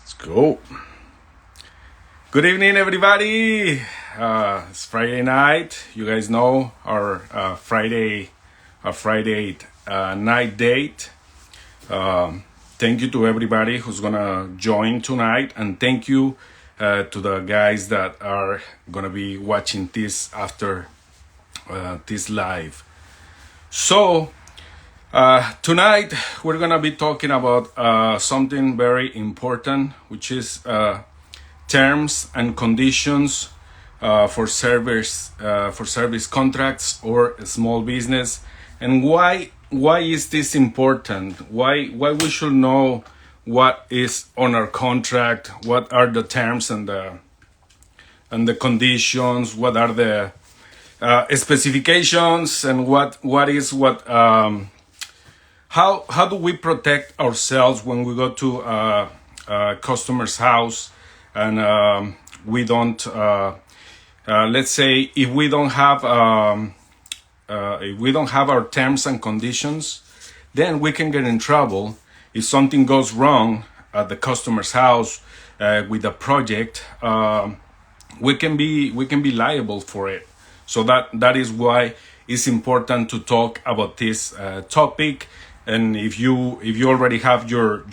Let's go. Good evening, everybody. It's Friday night. You guys know our Friday night date. Thank you to everybody who's gonna join tonight, and thank you to the guys that are gonna be watching this after this live. So tonight we're gonna be talking about something very important, which is terms and conditions for service contracts or small business, and why is this important? Why we should know what is on our contract, what are the terms and the conditions, what are the specifications, and what how do we protect ourselves when we go to a customer's house and we don't let's say if we don't have our terms and conditions, then we can get in trouble. If something goes wrong at the customer's house with a project, we can be liable for it. So that is why it's important to talk about this topic. And if you already have your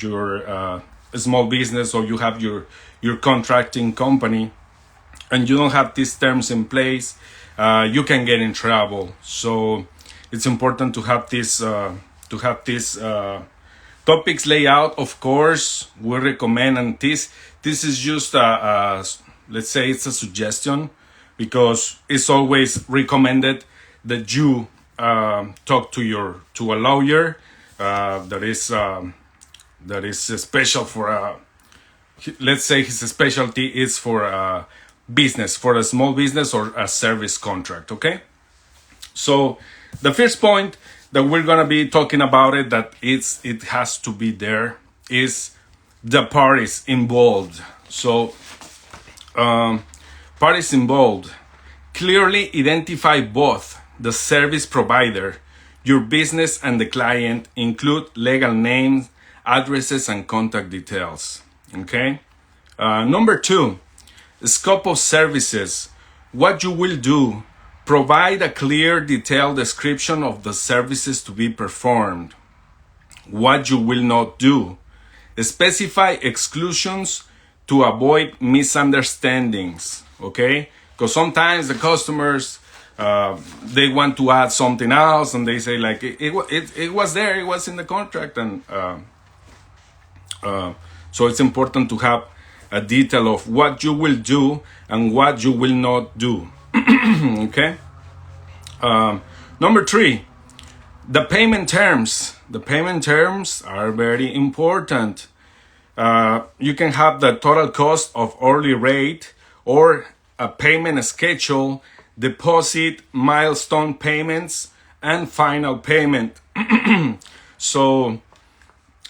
small business, or you have your contracting company, and you don't have these terms in place, you can get in trouble. So it's important to have these topics laid out. Of course, we recommend, and this is just let's say it's a suggestion, because it's always recommended that you talk to a lawyer that is special for let's say his specialty is for business, for a small business or a service contract. Okay, so the first point that we're gonna be talking about it, that it has to be there, is the parties involved. So parties involved clearly identify both the service provider, your business, and the client. Include legal names, addresses, and contact details. Okay. Number 2, scope of services. What you will do. Provide a clear, detailed description of the services to be performed. What you will not do. Specify exclusions to avoid misunderstandings. Okay? Because sometimes the customers, they want to add something else, and they say like, it was there, it was in the contract. And so it's important to have a detail of what you will do and what you will not do. Okay. Number 3, the payment terms. The payment terms are very important. You can have the total cost of hourly rate, or a payment schedule, deposit, milestone payments, and final payment. So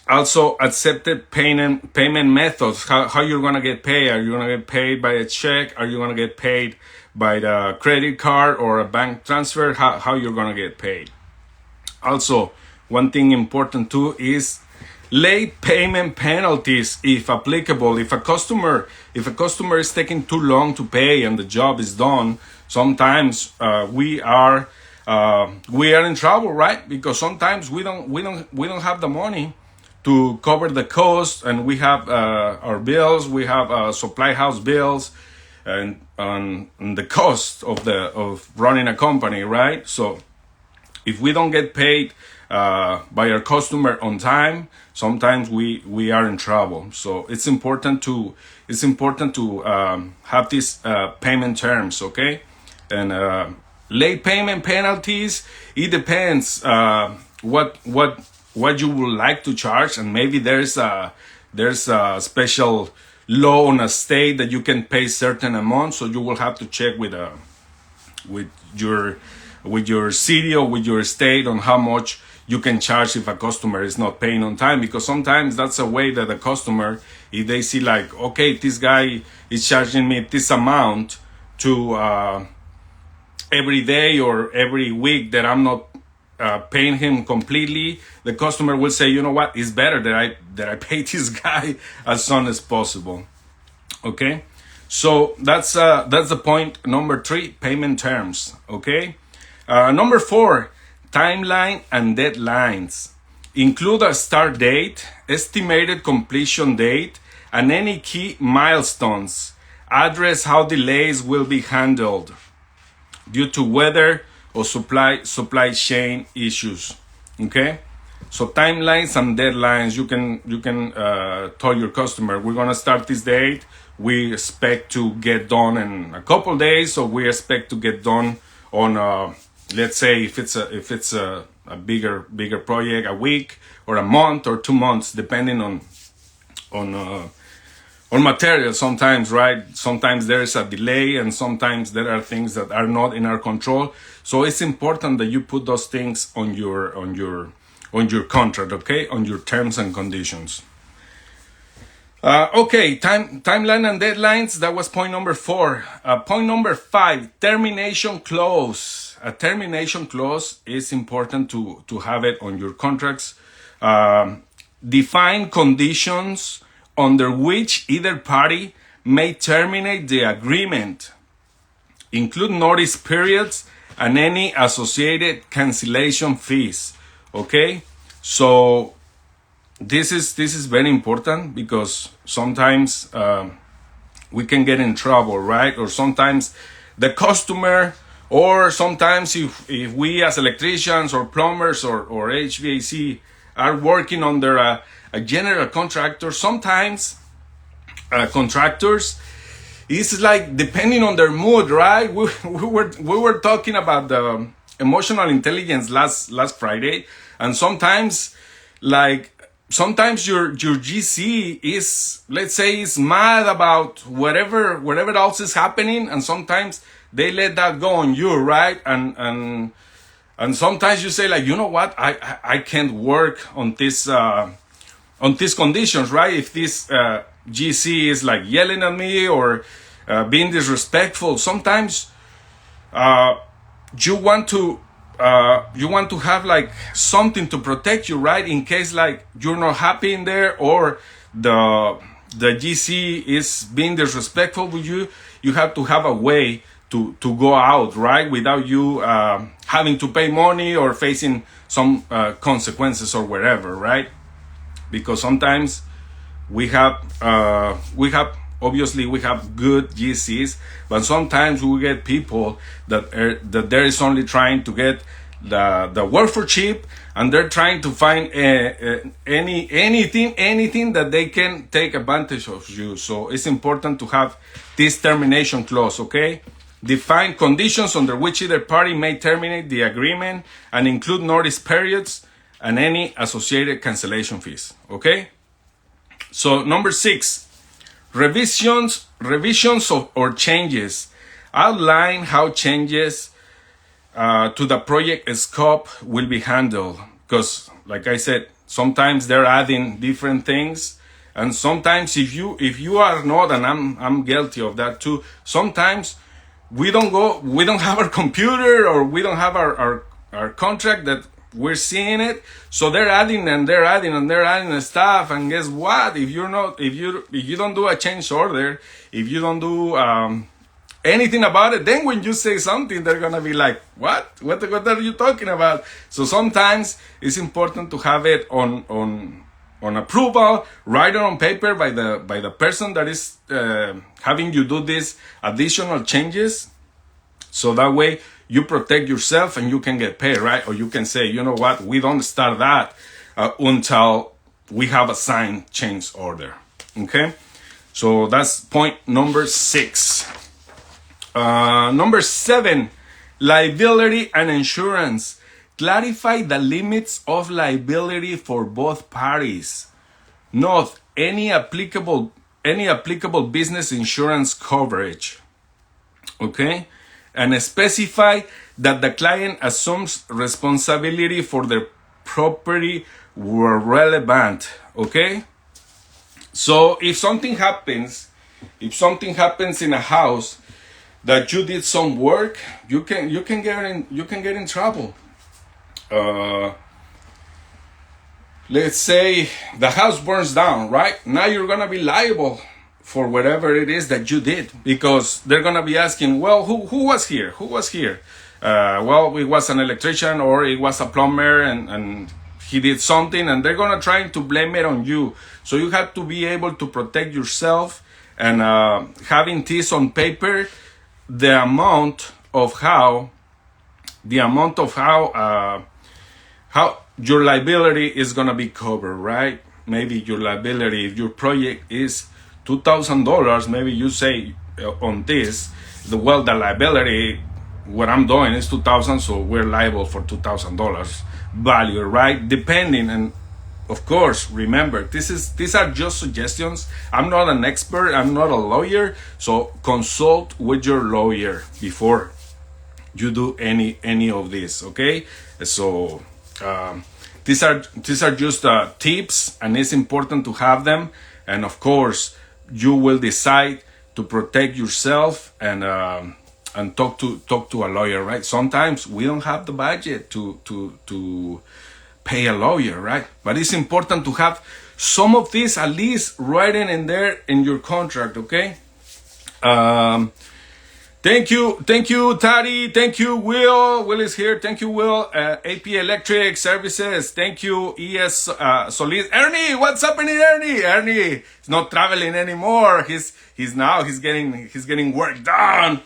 also accepted payment methods. How you're gonna get paid? Are you gonna get paid by a check? Are you gonna get paid by the credit card or a bank transfer? How you're gonna get paid? Also, one thing important too is late payment penalties, if applicable. If a customer is taking too long to pay and the job is done, sometimes we are in trouble, right? Because sometimes we don't have the money to cover the cost, and we have our bills, we have supply house bills, and the cost of running a company, right? So if we don't get paid by our customer on time, sometimes we are in trouble. So it's important to have these payment terms. Okay. And late payment penalties, it depends what you would like to charge, and maybe there's a special law on a state that you can pay certain amount. So you will have to check with your city or with your state on how much you can charge if a customer is not paying on time. Because sometimes that's a way that the customer, if they see like, okay, this guy is charging me this amount to every day or every week that I'm not paying him completely, the customer will say, you know what, it's better that I pay this guy as soon as possible. Okay, so that's the point number 3, payment terms. Okay, number 4, timeline and deadlines. Include a start date, estimated completion date, and any key milestones. Address how delays will be handled due to weather or supply chain issues. Okay, so timelines and deadlines. You can tell your customer, we're gonna start this date. We expect to get done in a couple days, or we expect to get done on let's say if it's a bigger project, a week or a month or 2 months, depending on material. Sometimes, right? Sometimes there is a delay, and sometimes there are things that are not in our control. So it's important that you put those things on your contract, okay, on your terms and conditions. Okay, timeline and deadlines. That was point number 4. Point number 5, termination clause. A termination clause is important to have it on your contracts. Define conditions under which either party may terminate the agreement. Include notice periods and any associated cancellation fees. Okay, so this is very important, because sometimes we can get in trouble, right? Or sometimes the customer, or sometimes if we as electricians or plumbers or HVAC are working under a general contractor, sometimes contractors, it's like depending on their mood, right? We were talking about the emotional intelligence last Friday, and sometimes your GC is, let's say, is mad about whatever else is happening, and sometimes they let that go on you, right? And sometimes you say, like, you know what, I can't work on these conditions, right? If this GC is like yelling at me or being disrespectful, sometimes you want to have like something to protect you, right? In case like you're not happy in there, or the GC is being disrespectful with you, you have to have a way to go out, right? Without you having to pay money or facing some consequences or whatever, right? Because sometimes we have obviously we have good GCs, but sometimes we get people that there is only trying to get the work for cheap, and they're trying to find anything that they can take advantage of you. So it's important to have this termination clause, okay? Define conditions under which either party may terminate the agreement, and include notice periods and any associated cancellation fees, okay? So number 6, revisions or changes. Outline how changes to the project scope will be handled, because like I said, sometimes they're adding different things, and sometimes if you are not, and I'm guilty of that too, sometimes we don't have our computer, or we don't have our contract that we're seeing it, so they're adding the stuff, and guess what? If you don't do a change order, if you don't do anything about it, then when you say something, they're gonna be like, what are you talking about? So sometimes it's important to have it on approval, write it on paper by the person that is having you do these additional changes, so that way you protect yourself and you can get paid, right? Or you can say, you know what, we don't start that until we have a signed change order. Okay, so that's point number 6. Number 7, liability and insurance. Clarify the limits of liability for both parties. Note any applicable business insurance coverage. Okay, and specify that the client assumes responsibility for the property where relevant. Okay, so if something happens in a house that you did some work, you can get in trouble. let's say the house burns down, right? Now you're gonna be liable for whatever it is that you did, because they're gonna be asking, well, who was here? Who was here? Well, it was an electrician or it was a plumber, and he did something, and they're gonna try to blame it on you. So you have to be able to protect yourself, and having this on paper, the amount of how how your liability is gonna be covered, right? Maybe your liability, if your project is $2,000, maybe you say on this, the liability, what I'm doing is 2,000, so we're liable for $2,000 value, right? Depending, and of course, remember, these are just suggestions. I'm not an expert. I'm not a lawyer, so consult with your lawyer before you do any of this. Okay, so these are just tips, and it's important to have them. And of course, you will decide to protect yourself and talk to a lawyer, right? Sometimes we don't have the budget to pay a lawyer, right? But it's important to have some of this at least written in there in your contract, okay? Thank you, Tari. Thank you, Will. Will is here. Thank you, Will. AP Electric Services. Thank you, ES Solis. Ernie, what's happening, Ernie? Ernie is not traveling anymore. He's getting work done.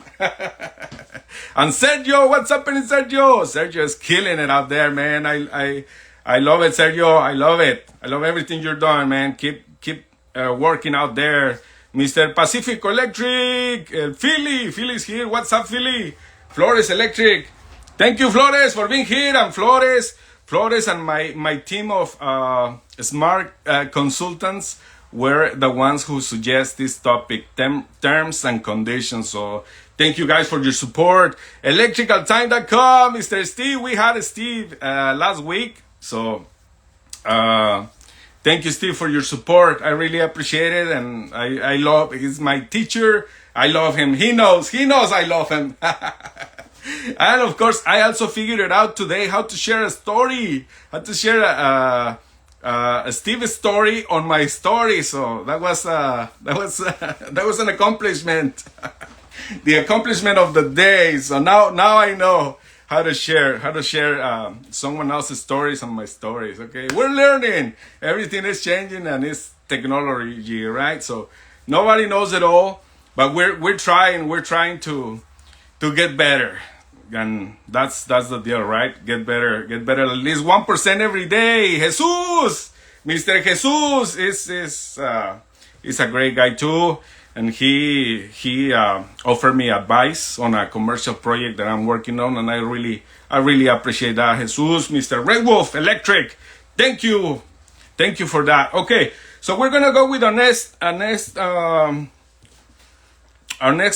And Sergio, what's happening, Sergio? Sergio is killing it out there, man. I love it, Sergio. I love it. I love everything you're doing, man. Keep working out there. Mr. Pacifico Electric, Philly's here. What's up, Philly? Flores Electric. Thank you, Flores, for being here. And Flores and my team of smart consultants were the ones who suggest this topic, terms and conditions. So thank you guys for your support. Electricaltime.com, Mr. Steve. We had Steve last week. So thank you, Steve, for your support. I really appreciate it, and I love. He's my teacher. I love him. He knows I love him. And of course, I also figured it out today how to share a story, how to share a Steve's story on my story. So that was an accomplishment, the accomplishment of the day. So now I know how to share someone else's stories on my stories. Okay, we're learning. Everything is changing, and it's technology, right? So nobody knows it all, but we're trying to get better, and that's the deal, right? Get better at least 1% every day. Jesus, Mr. Jesus is a great guy too. And he offered me advice on a commercial project that I'm working on, and I really appreciate that. Jesus, Mr. Red Wolf Electric, thank you for that. Okay, so we're gonna go with our next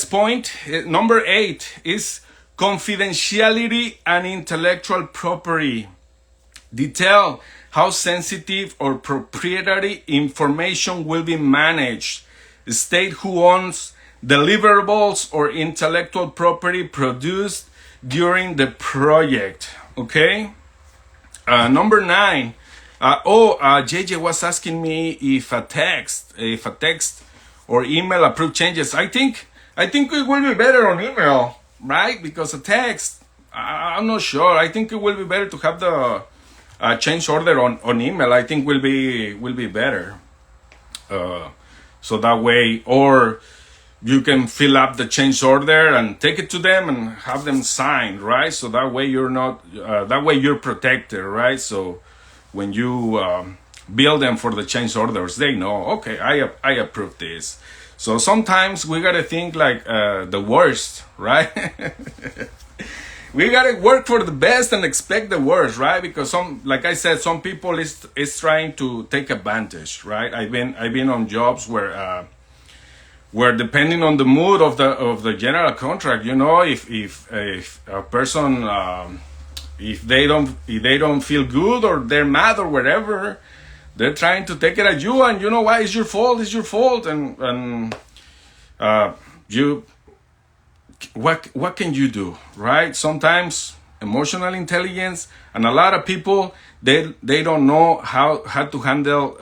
point. Number 8 is confidentiality and intellectual property. Detail how sensitive or proprietary information will be managed. State who owns deliverables or intellectual property produced during the project. Okay. Number 9. JJ was asking me if a text or email approved changes. I think it will be better on email, right? Because a text, I'm not sure. I think it will be better to have the change order on email. I think will be better. So that way, or you can fill up the change order and take it to them and have them signed, right? So that way you're protected, right? So when you bill them for the change orders, they know, okay, I approve this. So sometimes we gotta think like the worst, right? We gotta work for the best and expect the worst, right? Because like I said, some people is trying to take advantage, right? I've been on jobs where depending on the mood of the general contract, you know, if a person if they don't feel good or they're mad or whatever, they're trying to take it at you, and you know why? It's your fault, and you. What can you do, right? Sometimes emotional intelligence, and a lot of people, they don't know how to handle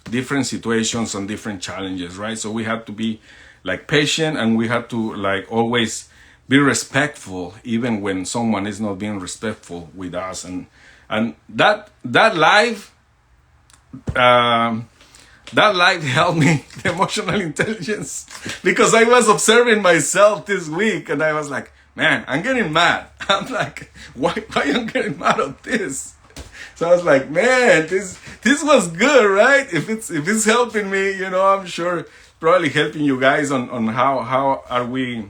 different situations and different challenges, right? So we have to be like patient, and we have to like always be respectful, even when someone is not being respectful with us. And that live that live helped me the emotional intelligence, because I was observing myself this week, and I was like, man, I'm getting mad. I'm like, why I'm getting mad at this? So I was like, man, this was good, right? If it's helping me, you know, I'm sure probably helping you guys on how are we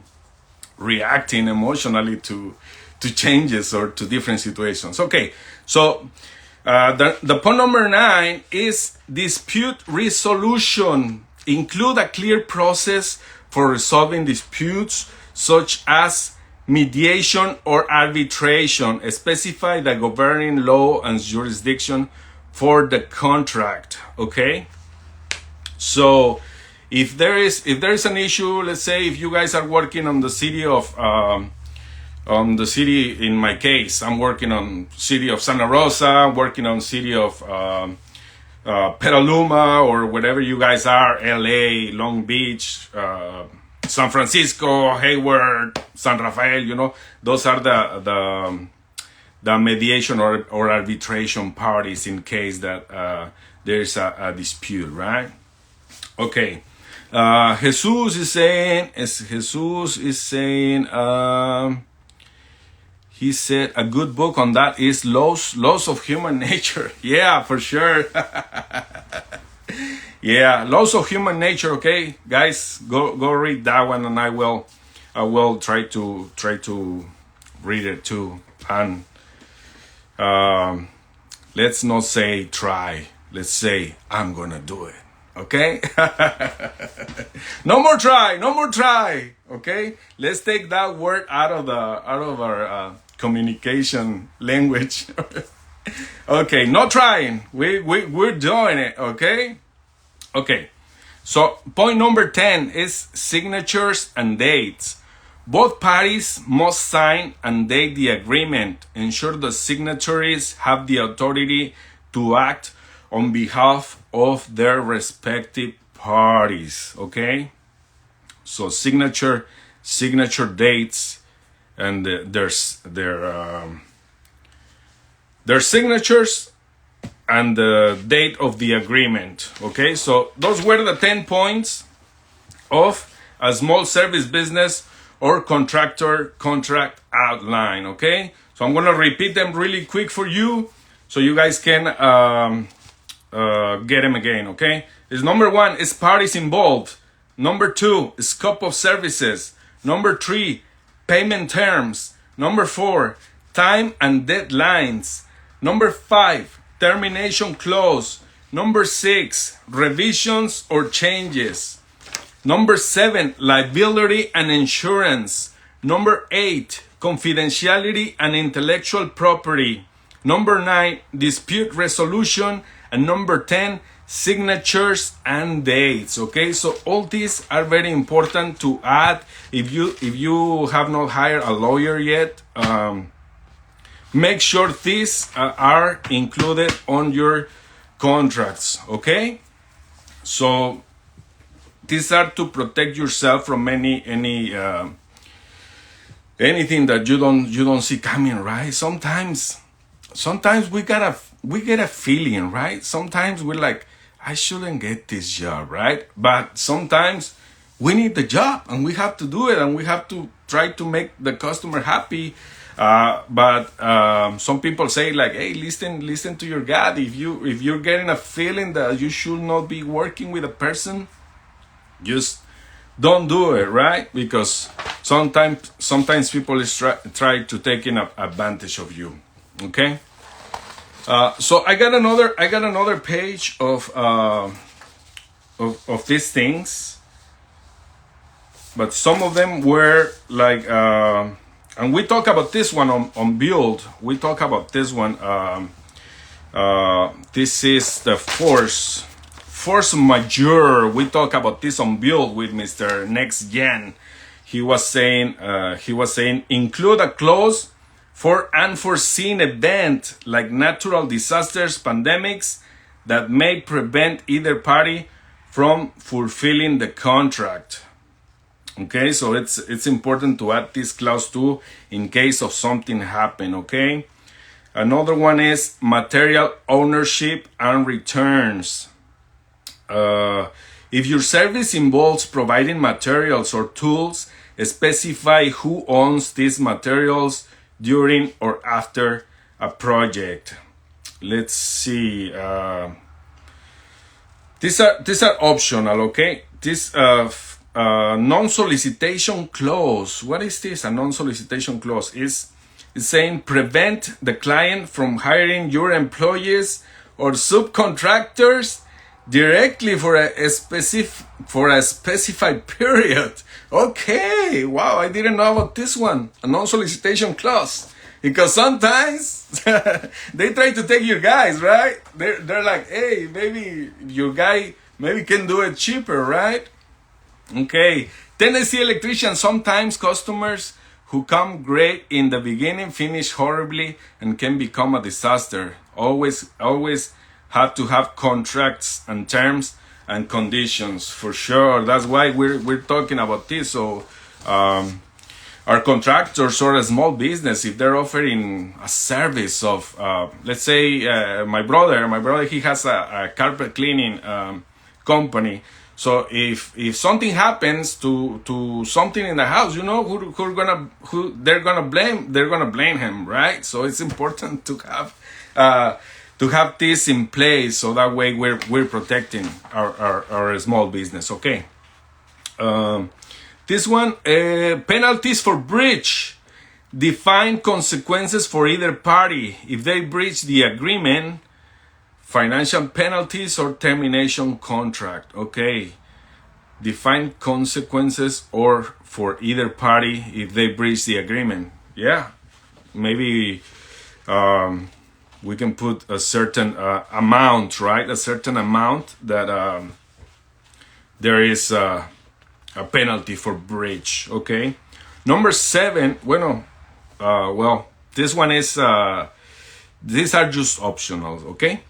reacting emotionally to changes or to different situations. Okay, so the point number 9 is dispute resolution. Include a clear process for resolving disputes, such as mediation or arbitration. Specify the governing law and jurisdiction for the contract. Okay, so if there is an issue, let's say if you guys are working on the city of in my case, I'm working on city of Santa Rosa, working on city of Petaluma, or whatever you guys are, LA, Long Beach, San Francisco, Hayward, San Rafael, you know, those are the mediation or arbitration parties in case that there's a dispute, right? Okay. Jesus is saying, he said a good book on that is Laws of Human Nature. Yeah, for sure. Yeah, Laws of Human Nature. Okay, guys, go read that one, and I will try to read it too. And let's not say try. Let's say I'm gonna do it. Okay. No more try. Okay, let's take that word out of our communication language. Okay, no trying. We're doing it. Okay. So point number 10 is signatures and dates. Both parties must sign and date the agreement. Ensure the signatories have the authority to act on behalf of their respective parties. Okay, so signature dates, and their signatures and the date of the agreement. Okay, so those were the 10 points of a small service business or contractor contract outline. Okay, so I'm gonna repeat them really quick for you so you guys can get them again. Okay, is number 1 is parties involved. Number 2 is scope of services. Number 3, payment terms. Number 4, time and deadlines. Number 5, termination clause. Number 6, revisions or changes. Number 7, liability and insurance. Number 8, confidentiality and intellectual property. Number 9, dispute resolution. And number 10, signatures and dates. Okay, so all these are very important to add. If you have not hired a lawyer yet, make sure these are included on your contracts. Okay, so these are to protect yourself from anything that you don't see coming, right? Sometimes we get a feeling, right? Sometimes we're like, I shouldn't get this job, right? But sometimes we need the job and we have to do it, and we have to try to make the customer happy. But some people say like, hey, listen to your gut. If you're getting a feeling that you should not be working with a person, just don't do it, right? Because sometimes people try to take advantage of you. Okay. So I got another page of these things, but some of them were like, and we talk about this one on Build. We talk about this one. This is the force majeure. We talk about this on Build with Mr. Next Gen. He was saying include a clause for unforeseen event like natural disasters, pandemics that may prevent either party from fulfilling the contract. Okay, so it's important to add this clause too in case of something happen. Okay, another one is material ownership and returns. If your service involves providing materials or tools, specify who owns these materials during or after a project. Let's see. These are optional, okay? This non-solicitation clause. What is this? A non-solicitation clause is saying prevent the client from hiring your employees or subcontractors directly for a specified period. Okay, wow, I didn't know about this one. A non-solicitation clause. Because sometimes they try to take your guys, right? They're like, hey, maybe your guy maybe can do it cheaper, right? Okay. Tennessee electrician, sometimes customers who come great in the beginning finish horribly and can become a disaster. Always have to have contracts and terms and conditions for sure. That's why we're talking about this. So our contractors or a small business, if they're offering a service of let's say my brother he has a carpet cleaning company. So if something happens to something in the house, you know who they're gonna blame him, right? So it's important to have this in place, so that way we're protecting our small business. Okay. This one, penalties for breach. Define consequences for either party. If they breach the agreement, financial penalties or termination contract. Okay. Define consequences or for either party if they breach the agreement. Yeah. Maybe we can put a certain amount, right? A certain amount that there is a penalty for breach. Okay. Number 7. Well, this one is these are just optional. Okay.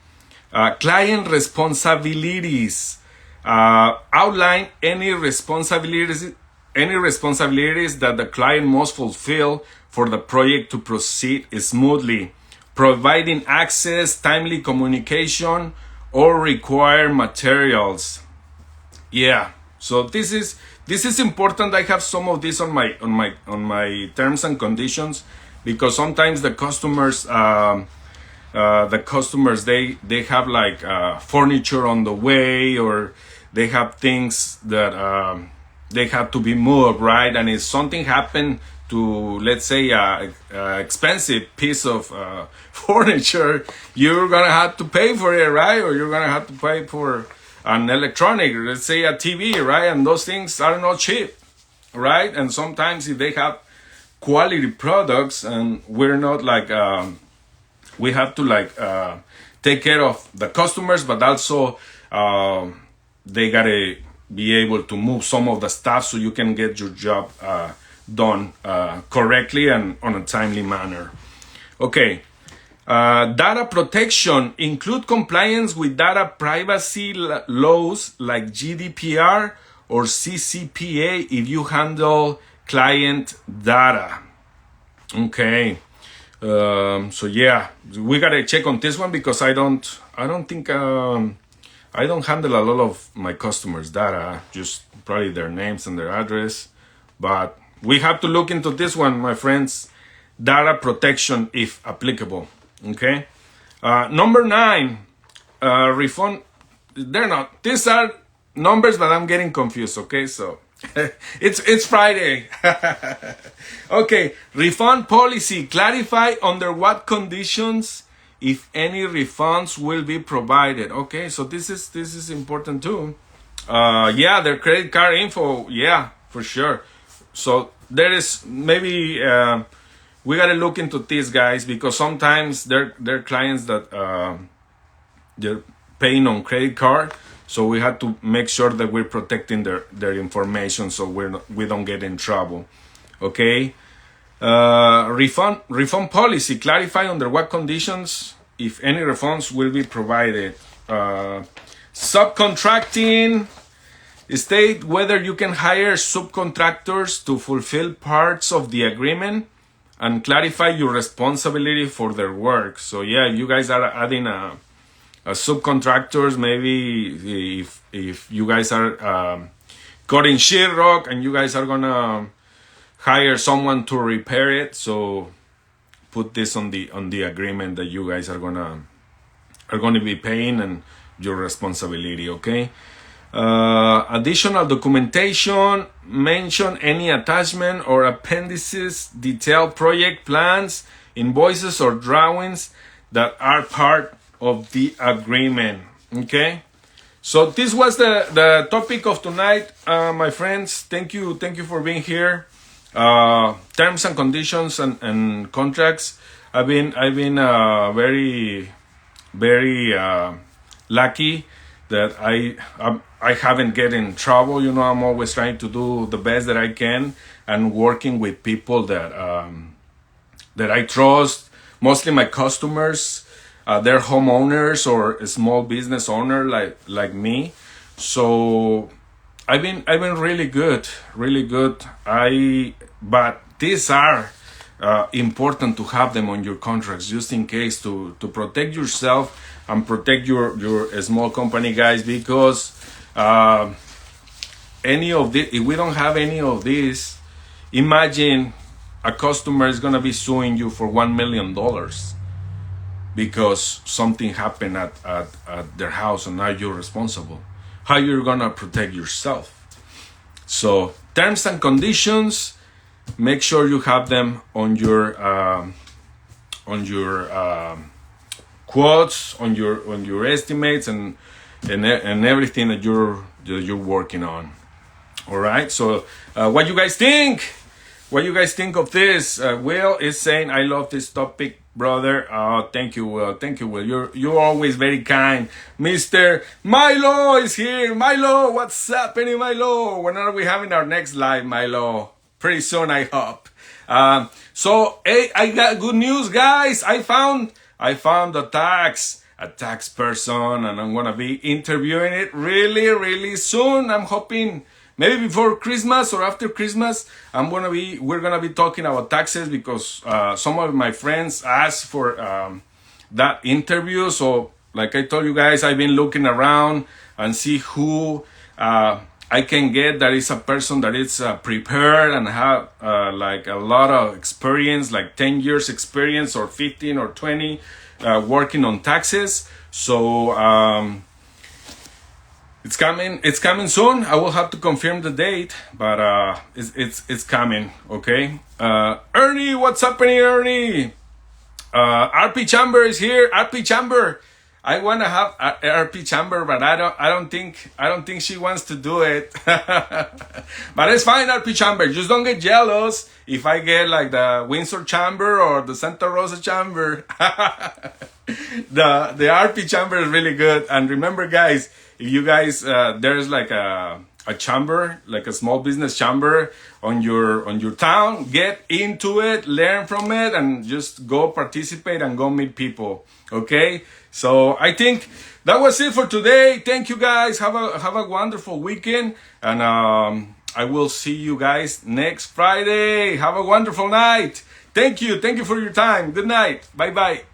Client responsibilities. Outline any responsibilities that the client must fulfill for the project to proceed smoothly, providing access, timely communication, or require materials. Yeah. So this is important. I have some of this on my terms and conditions, because sometimes the customers they have like furniture on the way, or they have things that they have to be moved, right? And if something happened to, let's say, a expensive piece of furniture, you're gonna have to pay for it, right? Or you're gonna have to pay for an electronic, let's say a TV, right? And those things are not cheap, right? And sometimes if they have quality products, and we're not like we have to like take care of the customers, but also they gotta be able to move some of the stuff so you can get your job done correctly and on a timely manner. Okay. Data protection. Include compliance with data privacy laws like GDPR or CCPA if you handle client data. Okay. So yeah, we gotta check on this one, because I don't think I don't handle a lot of my customers' data, just probably their names and their address. But we have to look into this one, my friends. Data protection, if applicable. Okay. Number 9, refund. They're not. These are numbers, but I'm getting confused. Okay, so it's Friday. Okay. Refund policy. Clarify under what conditions, if any, refunds will be provided. Okay, so this is important too. Yeah, their credit card info. Yeah, for sure. So there is maybe we gotta look into this, guys, because sometimes they're clients that they're paying on credit card. So we have to make sure that we're protecting their information, so we don't get in trouble. Okay. Refund policy. Clarify under what conditions, if any, refunds will be provided. Subcontracting. State whether you can hire subcontractors to fulfill parts of the agreement and clarify your responsibility for their work. So yeah, you guys are adding a subcontractors. Maybe if you guys are cutting sheetrock and you guys are gonna hire someone to repair it, so put this on the agreement that you guys are gonna be paying and your responsibility. Okay. Additional documentation. Mention any attachment or appendices, detailed project plans, invoices, or drawings that are part of the agreement. Okay. So this was the topic of tonight, my friends. Thank you for being here. Terms and conditions and contracts. I've been very lucky that I haven't get in trouble. You know, I'm always trying to do the best that I can and working with people that I trust. Mostly my customers, they're homeowners or a small business owner like me. So I've been really good. But these are important to have them on your contracts, just in case, to protect yourself and protect your small company, guys, because any of this, if we don't have any of this, imagine a customer is gonna be suing you for $1 million because something happened at their house and now you're responsible. How you're gonna protect yourself? So terms and conditions, make sure you have them on your quotes, on your estimates, and everything that you're working on. All right. So what you guys think? What you guys think of this? Will is saying, I love this topic, brother. Thank you, Will. Thank you, Will. You're always very kind. Mr. Milo is here. Milo, what's happening, Milo? When are we having our next live, Milo? Pretty soon, I hope. So, hey, I got good news, guys. I found a tax person, and I'm gonna be interviewing it really soon. I'm hoping maybe before Christmas or after Christmas. We're gonna be talking about taxes because some of my friends asked for that interview. So, like I told you guys, I've been looking around and see who I can get that is a person that is prepared and have like a lot of experience, like 10 years experience or 15 or 20 working on taxes. So it's coming soon. I will have to confirm the date, but it's coming. Okay. Ernie, what's happening, Ernie? RP Chamber is here. RP Chamber, I want to have RP Chamber, but I don't think she wants to do it. But it's fine, RP Chamber. Just don't get jealous if I get like the Windsor Chamber or the Santa Rosa Chamber. The RP Chamber is really good. And remember, guys, if you guys there's like a chamber, like a small business chamber on your town, get into it, learn from it, and just go participate and go meet people. Okay. So I think that was it for today. Thank you, guys. Have a wonderful weekend, and I will see you guys next Friday. Have a wonderful night. Thank you for your time. Good night. Bye bye.